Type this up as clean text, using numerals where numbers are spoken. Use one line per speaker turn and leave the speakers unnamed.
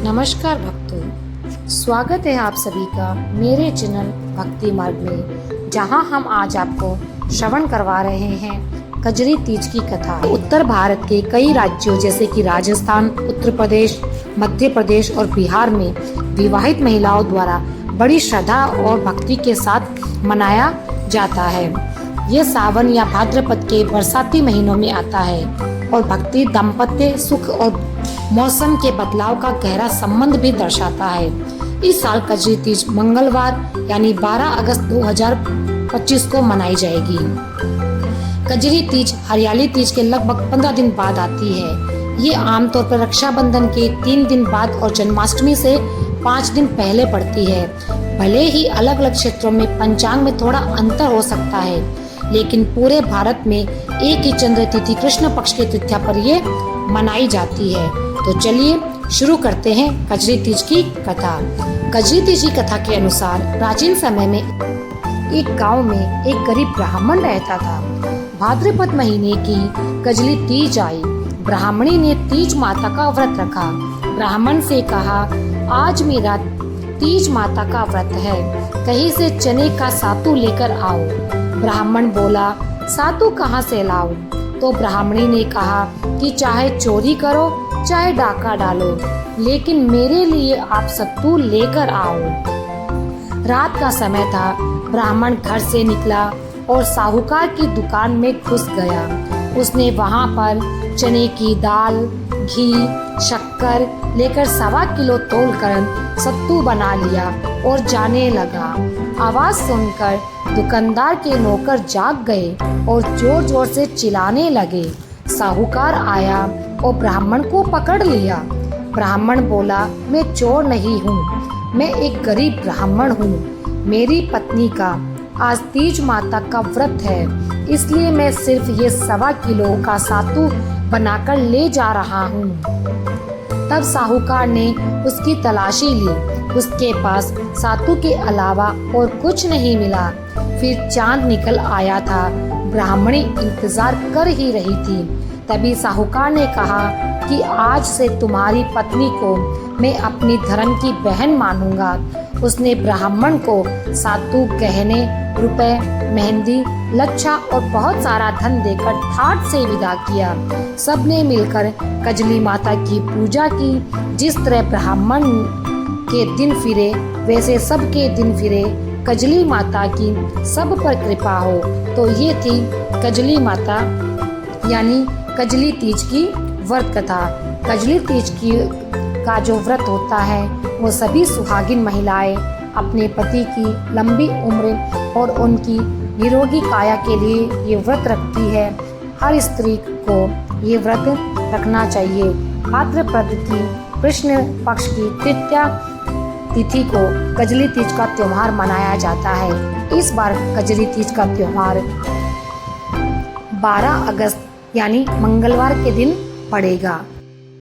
नमस्कार भक्तों, स्वागत है आप सभी का मेरे चैनल भक्ति मार्ग में, जहां हम आज आपको श्रवण करवा रहे हैं कजरी तीज की कथा। उत्तर भारत के कई राज्यों जैसे कि राजस्थान, उत्तर प्रदेश, मध्य प्रदेश और बिहार में विवाहित महिलाओं द्वारा बड़ी श्रद्धा और भक्ति के साथ मनाया जाता है। ये सावन या भाद्रपद के बरसाती महीनों में आता है और भक्ति, दाम्पत्य सुख और मौसम के बदलाव का गहरा संबंध भी दर्शाता है। इस साल कजरी तीज मंगलवार यानी 12 अगस्त 2025 को मनाई जाएगी। कजरी तीज हरियाली तीज के लगभग 15 दिन बाद आती है। ये आमतौर पर रक्षाबंधन के 3 दिन बाद और जन्माष्टमी से 5 दिन पहले पड़ती है। भले ही अलग अलग क्षेत्रों में पंचांग में थोड़ा अंतर हो सकता है, लेकिन पूरे भारत में एक ही चंद्र तिथि कृष्ण पक्ष की तिथि पर ये मनाई जाती है। तो चलिए शुरू करते हैं कजरी तीज की कथा। कजरी तीज की कथा के अनुसार प्राचीन समय में एक गांव में एक गरीब ब्राह्मण रहता था। भाद्रपद महीने की कजरी तीज आई। ब्राह्मणी ने तीज माता का व्रत रखा। ब्राह्मण से कहा, आज मेरा तीज माता का व्रत है, कहीं से चने का सातू लेकर आओ। ब्राह्मण बोला, सातू कहाँ से लाऊं? तो ब्राह्मणी ने कहा कि चाहे चोरी करो चाहे डाका डालो, लेकिन मेरे लिए आप सत्तू लेकर आओ। रात का समय था। ब्राह्मण घर से निकला और साहूकार की दुकान में घुस गया। उसने वहां पर चने की दाल, घी, शक्कर लेकर 1.25 किलो तोलकर सत्तू बना लिया और जाने लगा। आवाज सुनकर दुकानदार के नौकर जाग गए और जोर जोर से चिल्लाने लगे। साहूकार आया और ब्राह्मण को पकड़ लिया। ब्राह्मण बोला, मैं चोर नहीं हूँ, मैं एक गरीब ब्राह्मण हूँ। मेरी पत्नी का आज तीज माता का व्रत है, इसलिए मैं सिर्फ ये 1.25 किलो का सातू बनाकर ले जा रहा हूँ। तब साहूकार ने उसकी तलाशी ली। उसके पास सातू के अलावा और कुछ नहीं मिला। फिर चांद निकल आया था। ब्राह्मणी इंतजार कर ही रही थी। तभी साहूकार ने कहा कि आज से तुम्हारी पत्नी को मैं अपनी धर्म की बहन मानूंगा। उसने ब्राह्मण को सातू, गहने, रुपए, मेहंदी, लच्छा और बहुत सारा धन देकर ठाट से विदा किया। सबने मिलकर कजली माता की पूजा की। जिस तरह ब्राह्मण के दिन फिरे, वैसे सबके दिन फिरे। कजली माता की सब पर कृपा हो। तो ये थी कजली माता यानी कजली तीज की व्रत कथा। कजली तीज का जो व्रत होता है, वो सभी सुहागिन महिलाएं अपने पति की लंबी उम्र और उनकी निरोगी काया के लिए ये व्रत रखती है। हर स्त्री को ये व्रत रखना चाहिए। भाद्रपद की कृष्ण पक्ष की तृतीया तिथि को कजली तीज का त्योहार मनाया जाता है। इस बार कजली तीज का त्योहार 12 अगस्त यानी मंगलवार के दिन पड़ेगा।